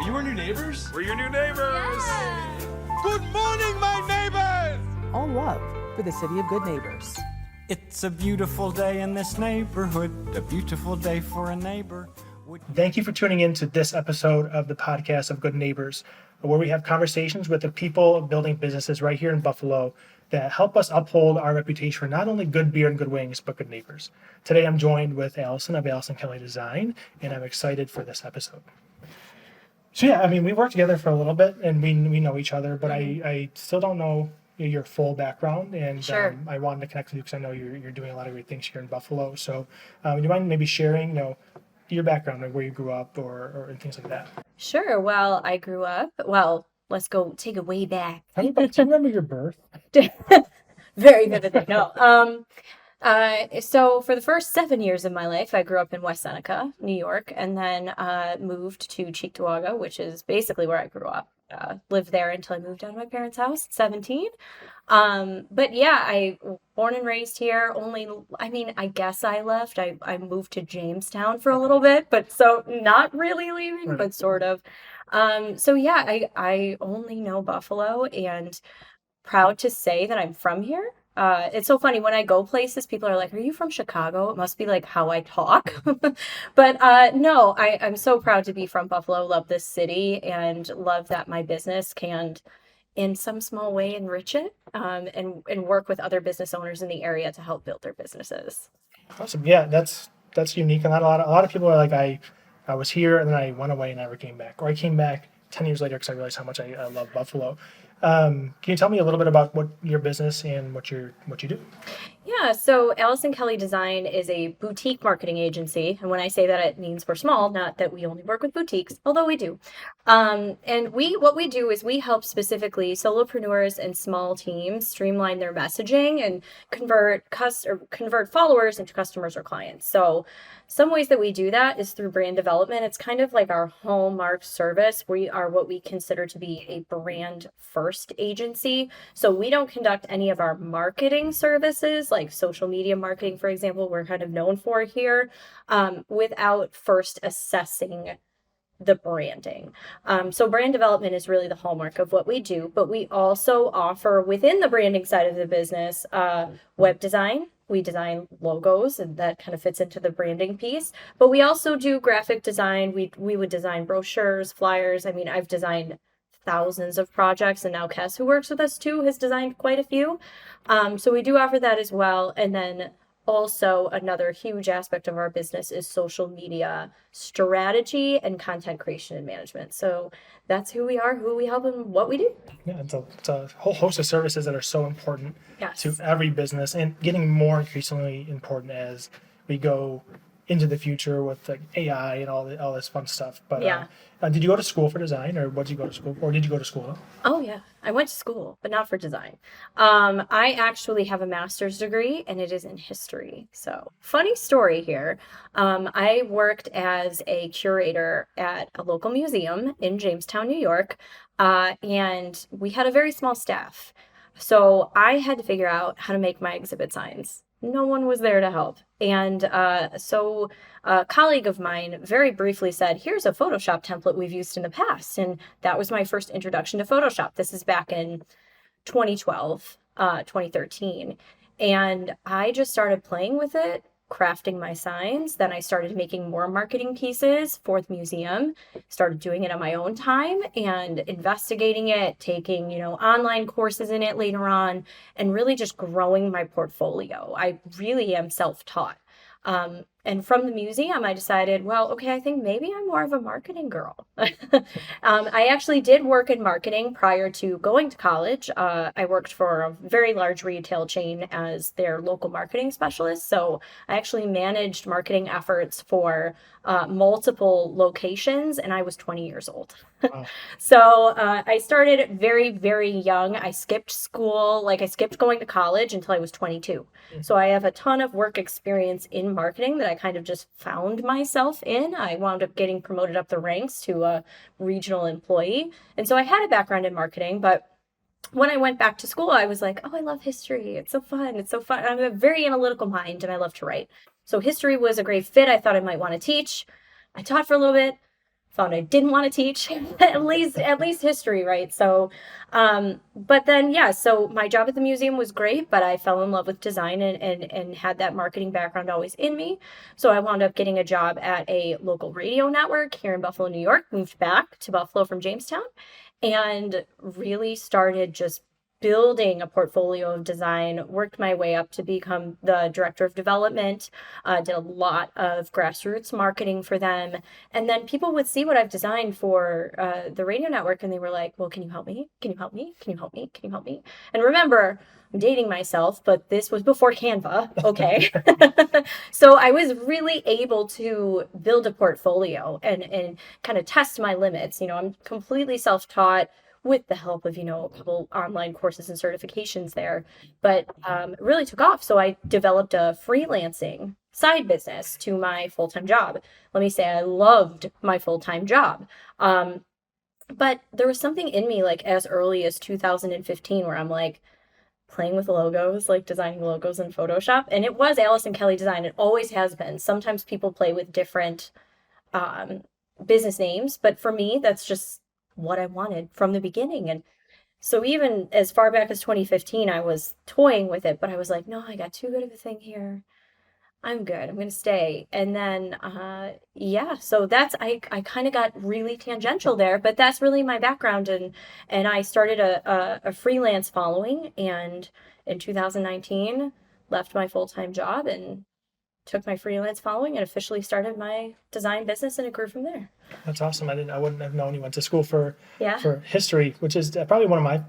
Are you our new neighbors? We're your new neighbors! Yeah. Good morning, my neighbors! All love for the city of good neighbors. It's a beautiful day in this neighborhood, a beautiful day for a neighbor. Thank you for tuning in to this episode of the podcast of Good Neighbors, where we have conversations with the people building businesses right here in Buffalo that help us uphold our reputation for not only good beer and good wings, but good neighbors. Today I'm joined with Alyson of Alyson Kelly Design, and I'm excited for this episode. So yeah, I mean, we worked together for a little bit, and we know each other, but I still don't know your full background, and Sure. I wanted to connect with you because I know you're doing a lot of great things here in Buffalo. So do you mind maybe sharing, your background, like where you grew up or things like that? Sure. Well, I grew up. Let's go take it way back. Do you remember your birth? Very vividly. No. So for the first 7 years of my life, I grew up in West Seneca, New York, and then moved to Cheektowaga, which is basically where I grew up. Lived there until I moved out of my parents' house at 17. But yeah, I born and raised here. I guess I left. I moved to Jamestown for a little bit, but so not really leaving, Right. but sort of. So yeah, I only know Buffalo, and proud to say that I'm from here. It's so funny when I go places, people are like, "Are you from Chicago?" It must be like how I talk. But no, I'm so proud to be from Buffalo. Love this city and love that my business can, in some small way, enrich it and work with other business owners in the area to help build their businesses. Awesome. Yeah, that's unique. And not a lot of people are like, I was here and then I went away and never came back, or I came back 10 years later because I realized how much I love Buffalo. Can you tell me a little bit about what your business and what you do? Yeah, so Alyson Kelly Design is a boutique marketing agency. And when I say that, it means we're small, not that we only work with boutiques, although we do. And what we do is we help specifically solopreneurs and small teams streamline their messaging and convert followers into customers or clients. So some ways that we do that is through brand development. It's kind of like our hallmark service. We are what we consider to be a brand first agency. So we don't conduct any of our marketing services, like social media marketing, for example, we're kind of known for here, without first assessing the branding. So brand development is really the hallmark of what we do, but we also offer within the branding side of the business, web design. We design logos, and that kind of fits into the branding piece. But we also do graphic design. We would design brochures, flyers. I mean, I've designed thousands of projects, and now Kes, who works with us too, has designed quite a few. So we do offer that as well. And then also another huge aspect of our business is social media strategy and content creation and management. So that's who we are, who we help, and what we do. Yeah, it's a whole host of services that are so important Yes. to every business, and getting more increasingly important as we go into the future with like AI and all this fun stuff. But Yeah. Did you go to school for design, or what did you go to school, or did you go to school? Oh yeah, I went to school, but not for design. I actually have a master's degree, and it is in history. So funny story here. I worked as a curator at a local museum in Jamestown, New York, and we had a very small staff. So I had to figure out how to make my exhibit signs. No one was there to help. And so a colleague of mine very briefly said, "Here's a Photoshop template we've used in the past." And that was my first introduction to Photoshop. This is back in 2012, 2013. And I just started playing with it, crafting my signs. Then I started making more marketing pieces for the museum, started doing it on my own time and investigating it, taking, online courses in it later on, and really just growing my portfolio. I really am self-taught. And from the museum, I decided, well, okay, I think maybe I'm more of a marketing girl. I actually did work in marketing prior to going to college. I worked for a very large retail chain as their local marketing specialist. So I actually managed marketing efforts for multiple locations, and I was 20 years old. Wow. So I started very, very young. I skipped school, I skipped going to college until I was 22. So I have a ton of work experience in marketing that I kind of just found myself in. I wound up getting promoted up the ranks to a regional employee. And so I had a background in marketing, but when I went back to school, I was like, oh, I love history. It's so fun. It's so fun. I'm a very analytical mind and I love to write. So history was a great fit. I thought I might want to teach. I taught for a little bit. found I didn't want to teach at least history, right? So, but then yeah, so my job at the museum was great, but I fell in love with design and had that marketing background always in me. So I wound up getting a job at a local radio network here in Buffalo, New York. Moved back to Buffalo from Jamestown, and really started just building a portfolio of design, worked my way up to become the director of development, did a lot of grassroots marketing for them. And then people would see what I've designed for the radio network, and they were like, well, can you help me? Can you help me? Can you help me? Can you help me? And remember, I'm dating myself, but this was before Canva, okay? So I was really able to build a portfolio and kind of test my limits. I'm completely self-taught, with the help of, a couple online courses and certifications there, but it really took off. So I developed a freelancing side business to my full-time job. Let me say I loved my full-time job. But there was something in me like as early as 2015 where I'm like playing with logos, like designing logos in Photoshop. And it was Alyson Kelly Design. It always has been. Sometimes people play with different business names, but for me, that's just what I wanted from the beginning. And so even as far back as 2015, I was toying with it, but I was like, no, I got too good of a thing here. I'm good. I'm going to stay. And then, so I kind of got really tangential there, but that's really my background. And I started a freelance following, and in 2019, left my full-time job and took my freelance following and officially started my design business, and it grew from there. That's awesome. I wouldn't have known you went to school for history, which is probably one of my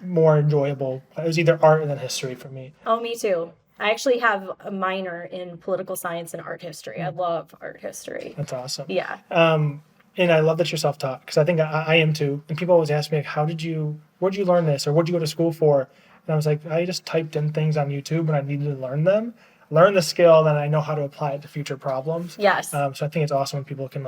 more enjoyable. It was either art and then history for me. Oh, me too. I actually have a minor in political science and art history. I love art history. That's awesome. Yeah. And I love that you're self-taught, because I think I am too. And people always ask me, like, where'd you learn this, or what'd you go to school for? And I was like, I just typed in things on YouTube and I needed to learn the skill, then I know how to apply it to future problems. Yes. So I think it's awesome when people can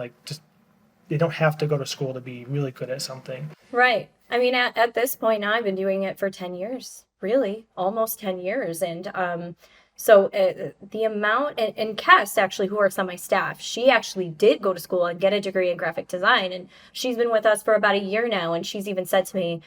they don't have to go to school to be really good at something. Right. I mean, at this point now, I've been doing it for 10 years, really, almost 10 years. And so the amount, and Cass actually, who works on my staff, she actually did go to school and get a degree in graphic design. And she's been with us for about a year now. And she's even said to me,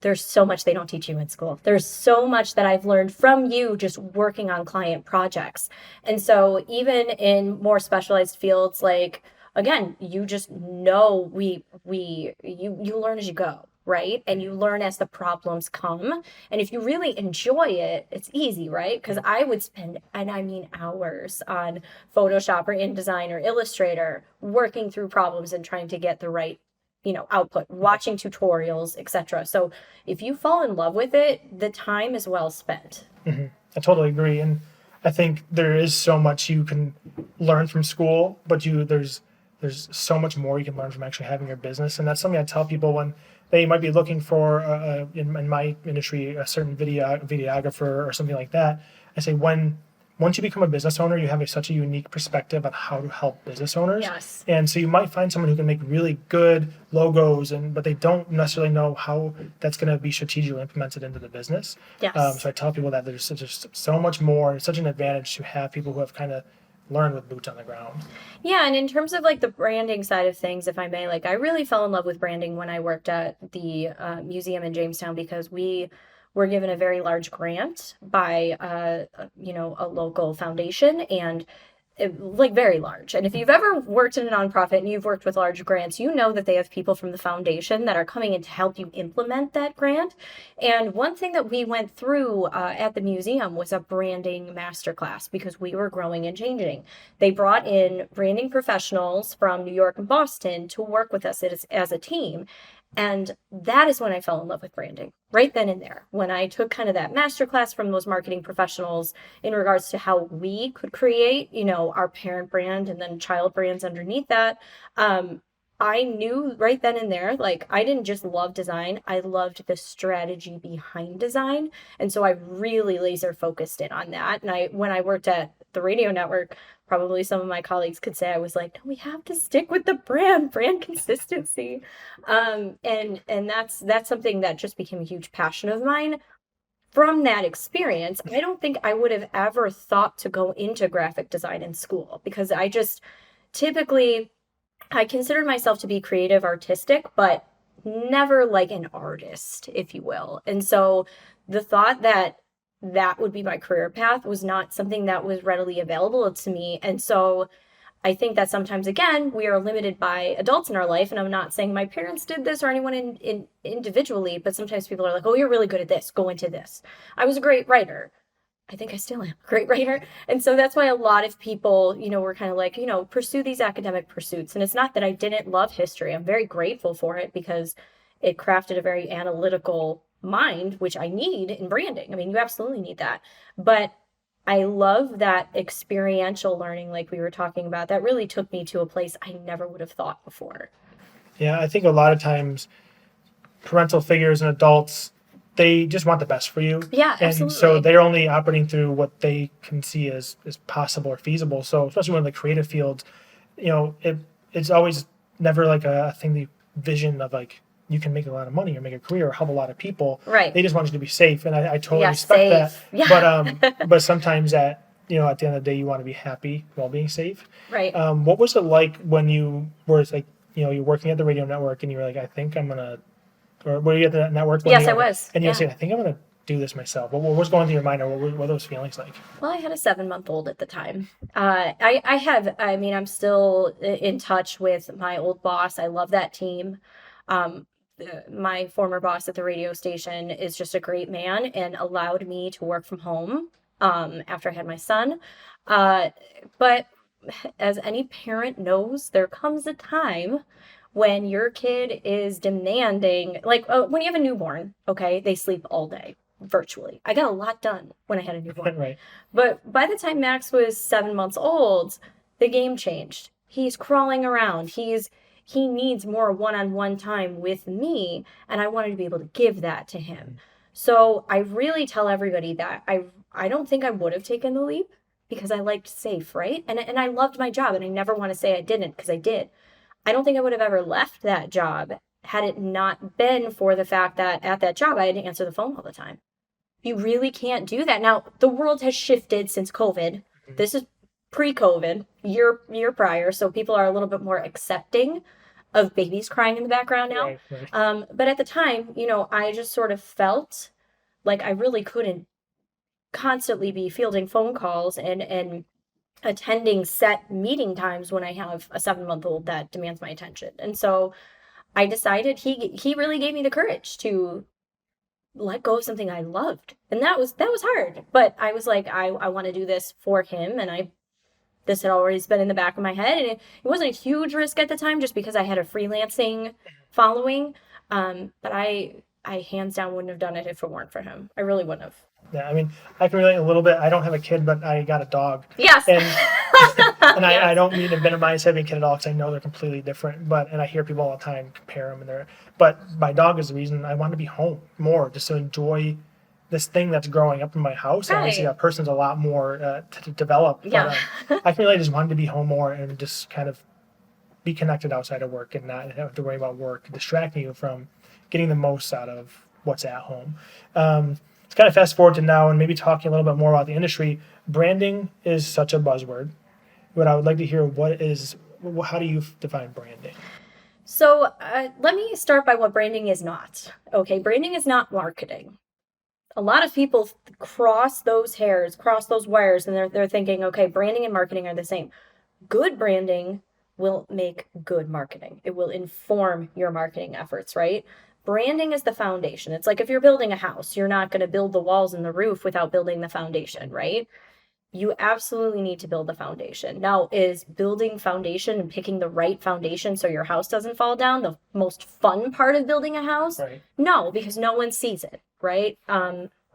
there's so much they don't teach you in school. There's so much that I've learned from you just working on client projects. And so even in more specialized fields, like, again, you just know you learn as you go, right? And you learn as the problems come. And if you really enjoy it, it's easy, right? Because I would spend, and I mean hours, on Photoshop or InDesign or Illustrator, working through problems and trying to get the right output, watching tutorials, etc. So if you fall in love with it, the time is well spent. Mm-hmm. I totally agree. And I think there is so much you can learn from school, but there's so much more you can learn from actually having your business. And that's something I tell people when they might be looking for, in my industry, a certain videographer or something like that. I say, once you become a business owner, you have such a unique perspective on how to help business owners. Yes. And so you might find someone who can make really good logos, but they don't necessarily know how that's going to be strategically implemented into the business. Yes. So I tell people that there's just so much more. It's such an advantage to have people who have kind of learned with boots on the ground. Yeah, and in terms of like the branding side of things, if I may, like I really fell in love with branding when I worked at the museum in Jamestown, because we were given a very large grant by a local foundation, and very large. And if you've ever worked in a nonprofit and you've worked with large grants, you know that they have people from the foundation that are coming in to help you implement that grant. And one thing that we went through at the museum was a branding masterclass, because we were growing and changing. They brought in branding professionals from New York and Boston to work with us as a team. And that is when I fell in love with branding, right then and there. When I took kind of that masterclass from those marketing professionals in regards to how we could create, our parent brand and then child brands underneath that, I knew right then and there, like, I didn't just love design, I loved the strategy behind design. And so I really laser focused in on that. And when I worked at the radio network, probably some of my colleagues could say I was like, no, we have to stick with the brand consistency. And that's something that just became a huge passion of mine. From that experience, I don't think I would have ever thought to go into graphic design in school, because I just typically I considered myself to be creative, artistic, but never like an artist, if you will. And so the thought that that would be my career path was not something that was readily available to me. And so I think that sometimes, again, we are limited by adults in our life. And I'm not saying my parents did this or anyone in individually, but sometimes people are like, oh, you're really good at this. Go into this. I was a great writer. I think I still am a great writer. And so that's why a lot of people, were kind of like, pursue these academic pursuits. And it's not that I didn't love history. I'm very grateful for it because it crafted a very analytical mind, which I need in branding. I mean, you absolutely need that. But I love that experiential learning, like we were talking about, that really took me to a place I never would have thought before. Yeah, I think a lot of times parental figures and adults, they just want the best for you. Yeah, and absolutely. so they're only operating through what they can see as possible or feasible. So especially when the creative fields, it's always never like a thing, the vision of like you can make a lot of money or make a career or help a lot of people. Right. They just want you to be safe, and I totally Yeah, respect safe. that. Yeah. But sometimes at the end of the day, you want to be happy while being safe. Right. What was it like when you were like you're working at the radio network and you were like, I think I'm gonna. Or were you at the network? Yes, I was. And you Yeah. said, I think I'm going to do this myself. What was going through your mind, or what were those feelings like? Well, I had a 7-month-old at the time. I'm still in touch with my old boss. I love that team. My former boss at the radio station is just a great man and allowed me to work from home after I had my son. But as any parent knows, there comes a time when your kid is demanding, like when you have a newborn, okay, they sleep all day virtually. I got a lot done when I had a newborn. Right. But by the time Max was 7 months old, the game changed. He's crawling around. He needs more one-on-one time with me, and I wanted to be able to give that to him. So I really tell everybody that I don't think I would have taken the leap because I liked safe, right? And I loved my job, and I never want to say I didn't because I did. I don't think I would have ever left that job had it not been for the fact that at that job I had to answer the phone all the time. You really can't do that. Now, the world has shifted since COVID. This is pre-COVID, year prior, so people are a little bit more accepting of babies crying in the background now. Right. But at the time, I just sort of felt like I really couldn't constantly be fielding phone calls and attending set meeting times when I have a 7-month-old that demands my attention. And so I decided he really gave me the courage to let go of something I loved. And that was hard. But I was like, I want to do this for him. And this had always been in the back of my head. And it wasn't a huge risk at the time just because I had a freelancing following. But I hands down wouldn't have done it if it weren't for him. I really wouldn't have. Yeah, I mean, I can relate a little bit. I don't have a kid, but I got a dog. Yes. And Yes. I don't mean to minimize having a kid at all because I know they're completely different. And I hear people all the time compare them, but my dog is the reason I want to be home more, just to enjoy this thing that's growing up in my house. Right. And obviously, that person's a lot more to develop. Yeah. But I can really just want to be home more and just kind of be connected outside of work and not have to worry about work distracting you from getting the most out of what's at home. Let's kind of fast forward to now and maybe talking a little bit more about the industry. Branding is such a buzzword. What I would like to hear, how do you define branding? So let me start by what branding is not. Okay, branding is not marketing. A lot of people cross those wires, and they're thinking, okay, branding and marketing are the same. Good branding will make good marketing. It will inform your marketing efforts, right? Branding is the foundation. It's like if you're building a house, you're not going to build the walls and the roof without building the foundation, right? You absolutely need to build the foundation. Now, is building foundation and picking the right foundation so your house doesn't fall down the most fun part of building a house? Right. No, because no one sees it, right?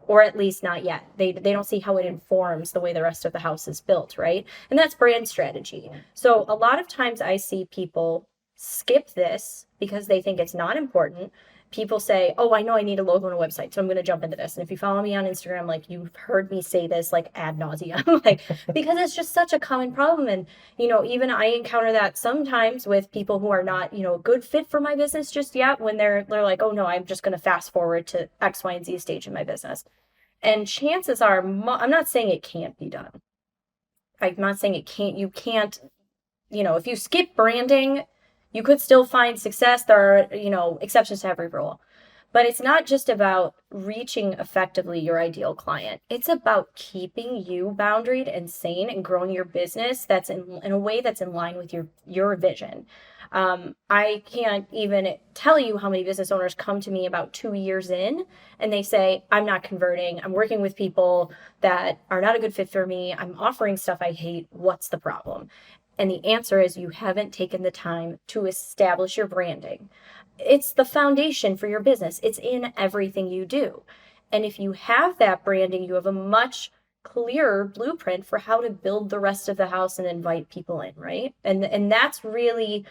Or at least not yet. They don't see how it informs the way the rest of the house is built, right? And that's brand strategy. So a lot of times I see people skip this because they think it's not important. People say, oh, I know I need a logo and a website, so I'm going to jump into this. And if you follow me on Instagram, like, you've heard me say this like ad nauseum, like, because it's just such a common problem. And, even I encounter that sometimes with people who are not, a good fit for my business just yet, when they're like, oh no, I'm just going to fast forward to X, Y, and Z stage in my business. And chances are, I'm not saying it can't be done. I'm not saying you can't, if you skip branding, You could still find success. There are, exceptions to every rule. But it's not just about reaching effectively your ideal client. It's about keeping you boundaried and sane and growing your business that's in a way that's in line with your vision. I can't even tell you how many business owners come to me about 2 years in and they say, I'm not converting. I'm working with people that are not a good fit for me. I'm offering stuff I hate. What's the problem? And the answer is you haven't taken the time to establish your branding. It's the foundation for your business. It's in everything you do. And if you have that branding, you have a much clearer blueprint for how to build the rest of the house and invite people in, right? And that's really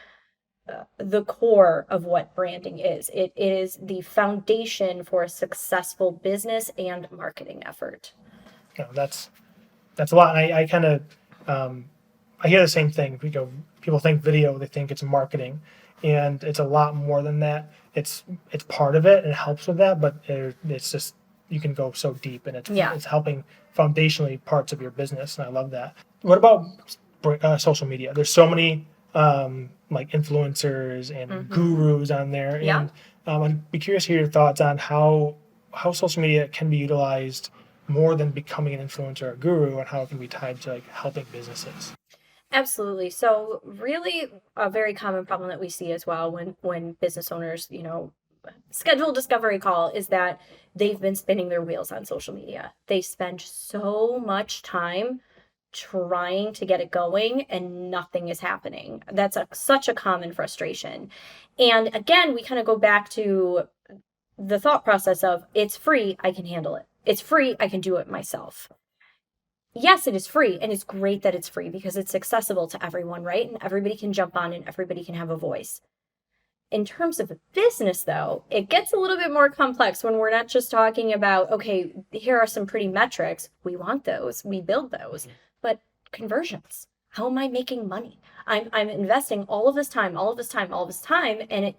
the core of what branding is. It is the foundation for a successful business and marketing effort. That's a lot. And I kind of I hear the same thing. People think video, they think it's marketing, and it's a lot more than that. It's part of it and it helps with that, but it's just, you can go so deep, and it's helping foundationally parts of your business, and I love that. What about social media? There's so many like influencers and gurus on there, and I'd be curious to hear your thoughts on how social media can be utilized more than becoming an influencer or a guru, and how it can be tied to like helping businesses. Absolutely. So really a very common problem that we see as well when business owners, schedule a discovery call is that they've been spinning their wheels on social media. They spend so much time trying to get it going and nothing is happening. That's such a common frustration. And again, we kind of go back to the thought process of it's free, I can handle it. It's free, I can do it myself. Yes, it is free, and it's great that it's free because it's accessible to everyone, right? And everybody can jump on and everybody can have a voice. In terms of a business, though, it gets a little bit more complex when we're not just talking about, okay, here are some pretty metrics. We want those, we build those, but conversions. How am I making money? I'm investing all of this time, and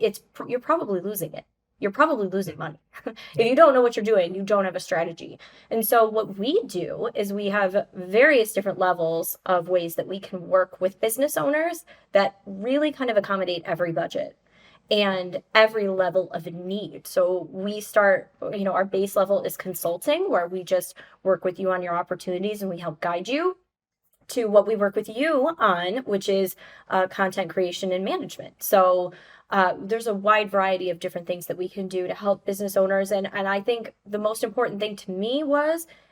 you're probably losing it. You're probably losing money. If you don't know what you're doing, you don't have a strategy. And so what we do is we have various different levels of ways that we can work with business owners that really kind of accommodate every budget and every level of need. So we start, our base level is consulting, where we just work with you on your opportunities and we help guide you, to what we work with you on, which is content creation and management. So there's a wide variety of different things that we can do to help business owners. And I think the most important thing to me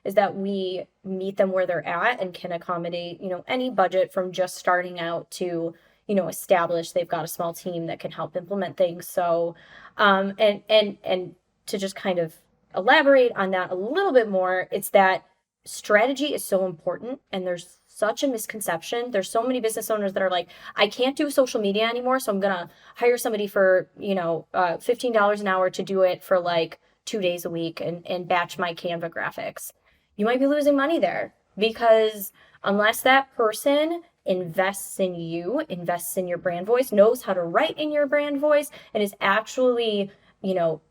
is that we meet them where they're at and can accommodate, any budget from just starting out to, establish they've got a small team that can help implement things. So, and to just kind of elaborate on that a little bit more, it's that strategy is so important, and there's such a misconception. There's so many business owners that are like, I can't do social media anymore, so I'm gonna hire somebody for $15 an hour to do it for like 2 days a week and batch my Canva graphics. You might be losing money there, because unless that person invests in you, invests in your brand voice, knows how to write in your brand voice, and is actually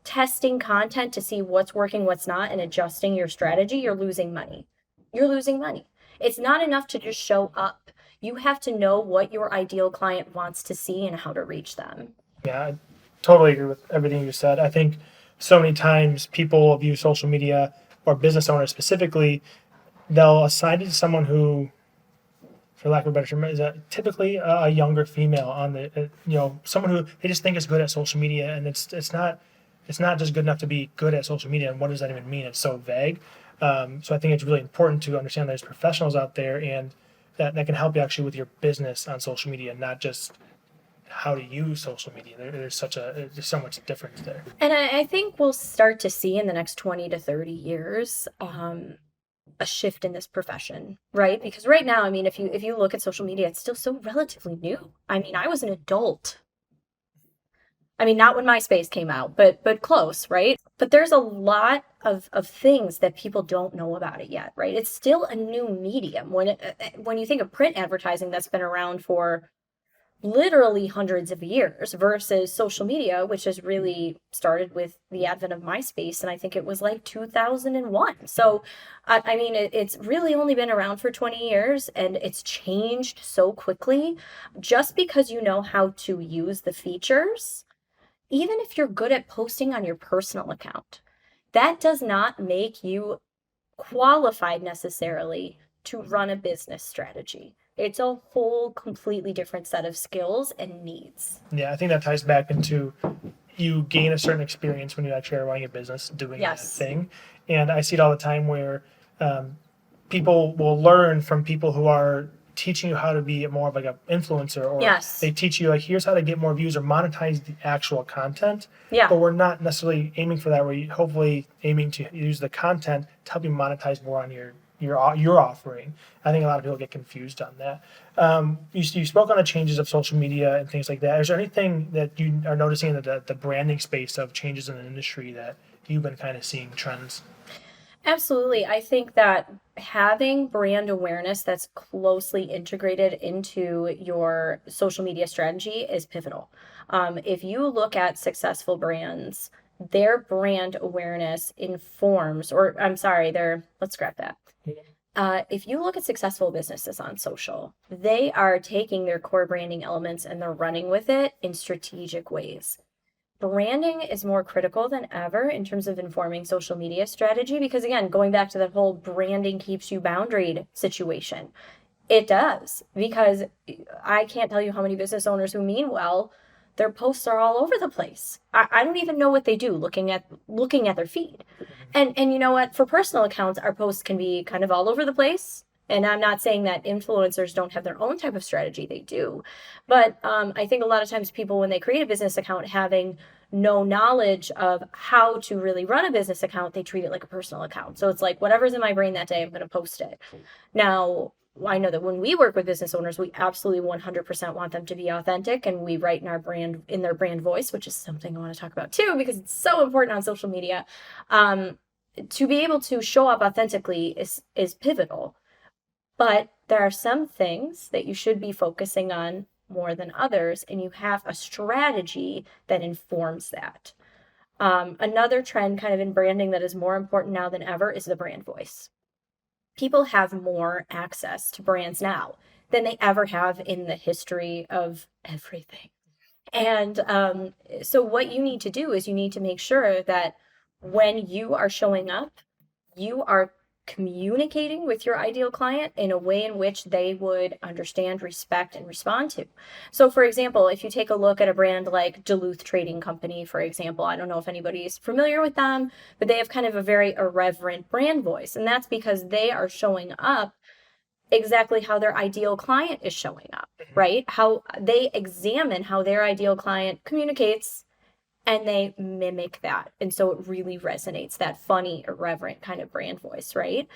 testing content to see what's working, what's not, and adjusting your strategy, you're losing money. You're losing money. It's not enough to just show up. You have to know what your ideal client wants to see and how to reach them. Yeah, I totally agree with everything you said. I think so many times people view social media, or business owners specifically, they'll assign it to someone who, for lack of a better term, is typically a younger female on the, someone who they just think is good at social media, and it's not just good enough to be good at social media. And what does that even mean? It's so vague. So I think it's really important to understand there's professionals out there and that can help you actually with your business on social media, not just how to use social media. There's so much difference there. And I think we'll start to see in the next 20 to 30 years a shift in this profession, right? Because right now, if you look at social media, it's still so relatively new. I was an adult. Not when MySpace came out, but close, right? But there's a lot of things that people don't know about it yet, right? It's still a new medium. When you think of print advertising, that's been around for literally hundreds of years versus social media, which has really started with the advent of MySpace. And I think it was like 2001. So, I mean, it's really only been around for 20 years and it's changed so quickly. Just because you know how to use the features, even if you're good at posting on your personal account, that does not make you qualified necessarily to run a business strategy. It's a whole completely different set of skills and needs. Yeah, I think that ties back into you gain a certain experience when you actually are running a business doing that thing. And I see it all the time where people will learn from people who are teaching you how to be more of like an influencer, or they teach you like, here's how to get more views or monetize the actual content. But we're not necessarily aiming for that. We're hopefully aiming to use the content to help you monetize more on your offering. I think a lot of people get confused on that. You spoke on the changes of social media and things like that. Is there anything that you are noticing in the branding space of changes in the industry that you've been kind of seeing trends? Absolutely. I think that having brand awareness that's closely integrated into your social media strategy is pivotal. If you look at successful brands, their brand awareness informs, or I'm sorry, let's scrap that. If you look at successful businesses on social, they are taking their core branding elements and they're running with it in strategic ways. Branding is more critical than ever in terms of informing social media strategy because, again, going back to that whole branding keeps you boundaried situation, it does, because I can't tell you how many business owners who mean well, their posts are all over the place. I don't even know what they do looking at their feed. And you know what? For personal accounts, our posts can be kind of all over the place. And I'm not saying that influencers don't have their own type of strategy. They do. But I think a lot of times people, when they create a business account, having no knowledge of how to really run a business account, they treat it like a personal account. So it's like, whatever's in my brain that day, I'm going to post it. Now, I know that when we work with business owners, we absolutely 100% want them to be authentic, and we write in their brand voice, which is something I want to talk about too, because it's so important on social media. To be able to show up authentically is pivotal. But there are some things that you should be focusing on more than others, and you have a strategy that informs that. Another trend kind of in branding that is more important now than ever is the brand voice. People have more access to brands now than they ever have in the history of everything. And so what you need to do is you need to make sure that when you are showing up, you are communicating with your ideal client in a way in which they would understand, respect, and respond to. So for example, if you take a look at a brand like Duluth Trading Company, for example, I don't know if anybody's familiar with them, but they have kind of a very irreverent brand voice. And that's because they are showing up exactly how their ideal client is showing up, right? How they examine how their ideal client communicates and they mimic that. And so it really resonates, that funny, irreverent kind of brand voice, right?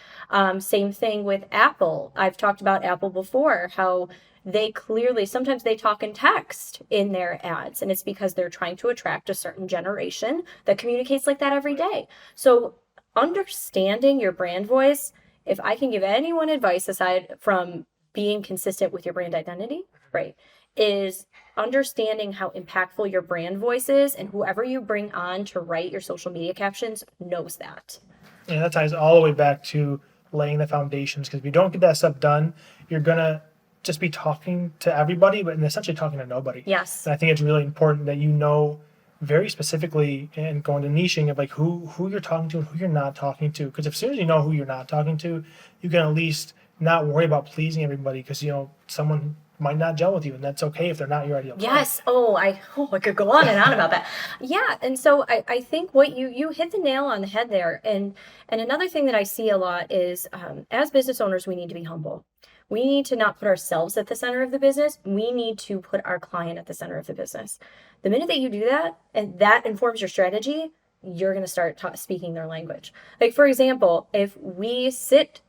Same thing with Apple. I've talked about Apple before, how they clearly, sometimes they talk in text in their ads, and it's because they're trying to attract a certain generation that communicates like that every day. So understanding your brand voice, if I can give anyone advice aside from being consistent with your brand identity, right, is understanding how impactful your brand voice is, and whoever you bring on to write your social media captions knows that. And that ties all the way back to laying the foundations, because if you don't get that stuff done, you're going to just be talking to everybody, but essentially talking to nobody. Yes. And I think it's really important that you know very specifically and going to niching of like who you're talking to and who you're not talking to. Because as soon as you know who you're not talking to, you can at least not worry about pleasing everybody, because, you know, someone might not gel with you, and that's okay if they're not your ideal client. Yes. I could go on and on about that. Yeah. And so I think what you hit the nail on the head there. And another thing that I see a lot is as business owners, we need to be humble. We need to not put ourselves at the center of the business. We need to put our client at the center of the business. The minute that you do that, and that informs your strategy, you're going to start speaking their language. Like, for example, if we sit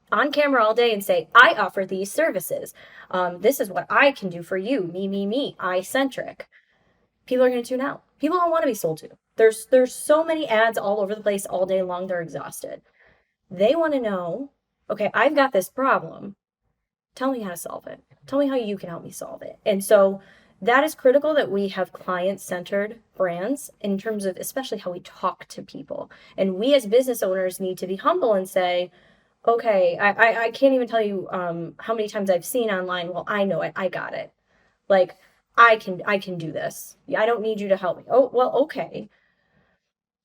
on camera all day and say, I offer these services. This is what I can do for you. Me, I-centric. People are going to tune out. People don't want to be sold to. There's so many ads all over the place all day long. They're exhausted. They want to know, okay, I've got this problem. Tell me how to solve it. Tell me how you can help me solve it. And so that is critical that we have client-centered brands in terms of especially how we talk to people. And we as business owners need to be humble and say, okay, I can't even tell you how many times I've seen online, well, I know it, I got it. Like, I can do this. I don't need you to help me. Oh, well, okay.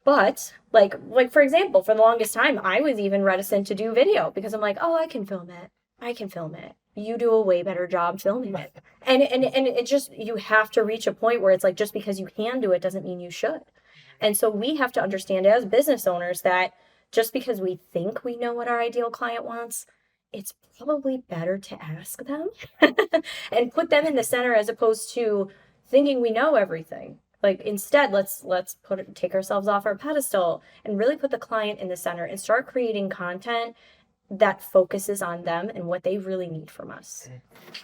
But like for example, for the longest time, I was even reticent to do video because I'm like, oh, I can film it. I can film it. You do a way better job filming it. And it just, you have to reach a point where it's like, just because you can do it doesn't mean you should. And so we have to understand as business owners that just because we think we know what our ideal client wants, it's probably better to ask them and put them in the center as opposed to thinking we know everything. Like instead, let's take ourselves off our pedestal and really put the client in the center and start creating content that focuses on them and what they really need from us.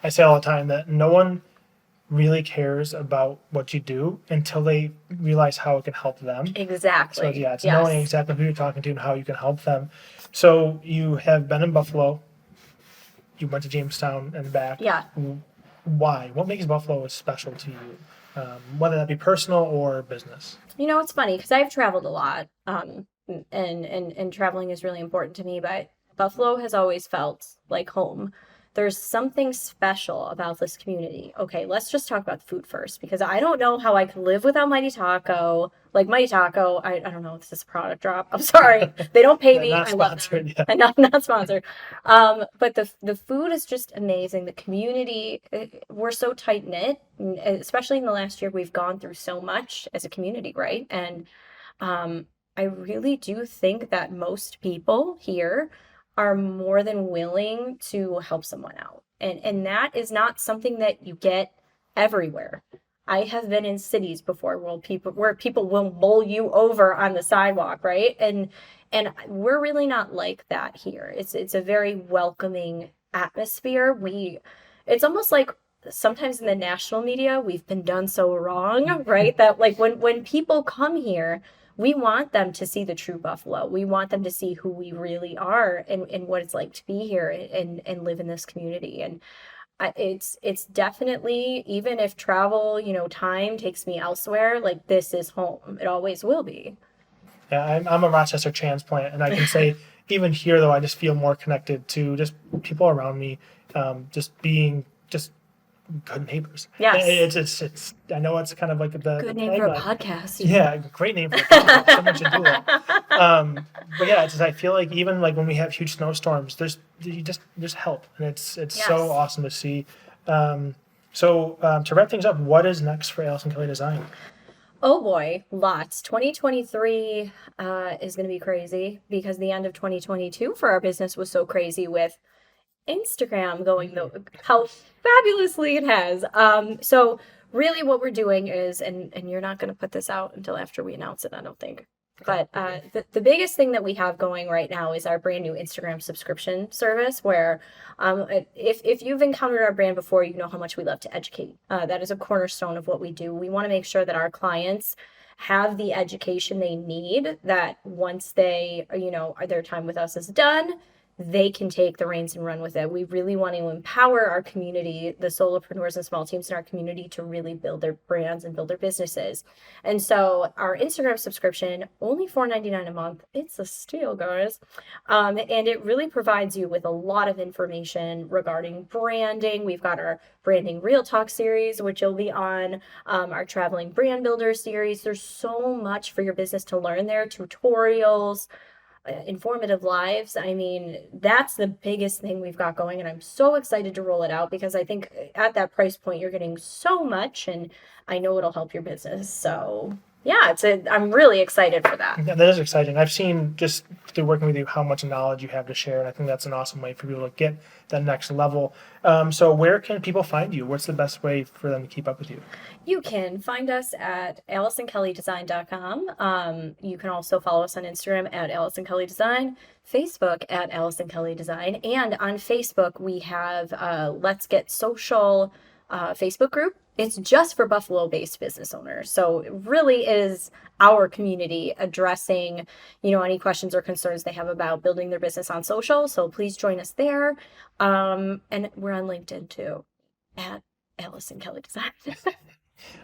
I say all the time that no one really cares about what you do until they realize how it can help them. Exactly. So yeah, it's knowing exactly who you're talking to and how you can help them. So you have been in Buffalo. You went to Jamestown and back. Yeah. Why? What makes Buffalo special to you? Whether that be personal or business. You know, it's funny because I've traveled a lot, and traveling is really important to me, but Buffalo has always felt like home. There's something special about this community. Okay, let's just talk about the food first, because I don't know how I could live without Mighty Taco. Like Mighty Taco, I don't know if this is a product drop. I'm sorry. They don't pay me. Not I love sponsored, them. yeah. And not sponsored. But the food is just amazing. The community, we're so tight-knit, especially in the last year, we've gone through so much as a community, right? And I really do think that most people here are more than willing to help someone out. And that is not something that you get everywhere. I have been in cities before where people will bowl you over on the sidewalk, right? And we're really not like that here. It's a very welcoming atmosphere. It's almost like sometimes in the national media, we've been done so wrong, right? That like when people come here, we want them to see the true Buffalo. We want them to see who we really are and what it's like to be here and live in this community. And it's definitely, even if travel, time takes me elsewhere, like this is home. It always will be. Yeah, I'm a Rochester transplant, and I can say even here though, I just feel more connected to just people around me, just being just good neighbors. Yes. It's I know it's kind of like the Good name for a podcast. Yeah, great name for a podcast. Someone should do that. But yeah, it's just, I feel like even like when we have huge snowstorms, there's help, and it's Yes. so awesome to see. So to wrap things up, what is next for Alyson Kelly Design? Oh boy, lots. 2023 is going to be crazy because the end of 2022 for our business was so crazy with Instagram going how fabulously it has. So really what we're doing is, and you're not going to put this out until after we announce it, I don't think. But the biggest thing that we have going right now is our brand new Instagram subscription service where if you've encountered our brand before, you know how much we love to educate. That is a cornerstone of what we do. We want to make sure that our clients have the education they need, that once they, their time with us is done, they can take the reins and run with it. We really want to empower our community, the solopreneurs and small teams in our community, to really build their brands and build their businesses. And so our Instagram subscription, only $4.99 a month. It's a steal, guys. And it really provides you with a lot of information regarding branding. We've got our Branding Real Talk series, which you'll be on, our Traveling Brand Builder series. There's so much for your business to learn there, tutorials, informative lives. I mean, that's the biggest thing we've got going, and I'm so excited to roll it out because I think at that price point you're getting so much, and I know it'll help your business. So yeah, I'm really excited for that. Yeah, that is exciting. I've seen just through working with you how much knowledge you have to share, and I think that's an awesome way for people to get that next level. So where can people find you? What's the best way for them to keep up with you? You can find us at AlysonKellyDesign.com. You can also follow us on Instagram at Alyson Kelly Design, Facebook at Alyson Kelly Design, and on Facebook we have Let's Get Social Facebook group. It's just for Buffalo-based business owners. So it really is our community addressing, any questions or concerns they have about building their business on social. So please join us there. And we're on LinkedIn too. at Alyson Kelly Design.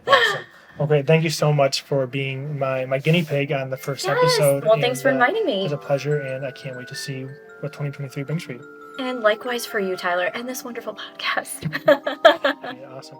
Awesome. Okay, thank you so much for being my guinea pig on the first Yes. episode. Well, thanks for inviting It me. was a pleasure, and I can't wait to see what 2023 brings for you. And likewise for you, Tyler, and this wonderful podcast. Yeah, awesome.